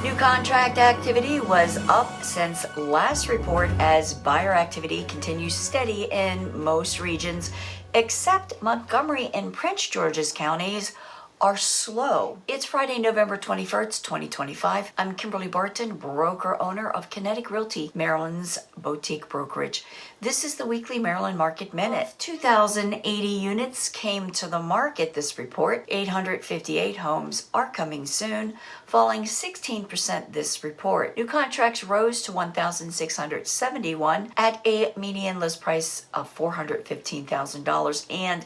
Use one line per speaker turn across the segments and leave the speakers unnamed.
New contract activity was up since last report as buyer activity continues steady in most regions, except Montgomery and Prince Georges counties are slow. It's Friday, November 21st, 2025. I'm Kimberly Barton, broker owner of Kinetic Realty, Maryland's boutique brokerage. This is the weekly Maryland Market Minute. 2,080 units came to the market this report. 858 homes are coming soon, falling 16% this report. New contracts rose to 1,671 at a median list price of $415,000, and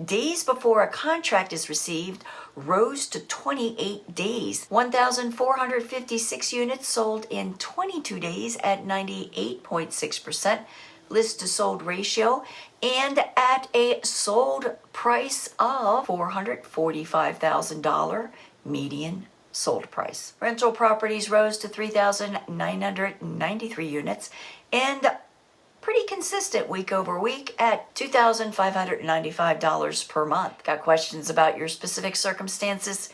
days before a contract is received rose to 28 days. 1,456 units sold in 22 days at 98.6% list to sold ratio and at a sold price of $445,000 median sold price. Rental properties rose to 3,993 units and pretty consistent week over week at $2,595 per month. Got questions about your specific circumstances?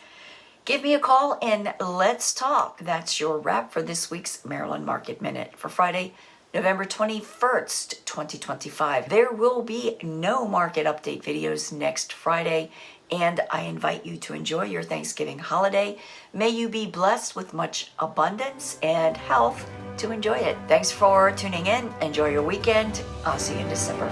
Give me a call and let's talk. That's your wrap for this week's Maryland Market Minute for Friday, November 21st, 2025. There will be no market update videos next Friday, and I invite you to enjoy your Thanksgiving holiday. May you be blessed with much abundance and health to enjoy it. Thanks for tuning in. Enjoy your weekend. I'll see you in December.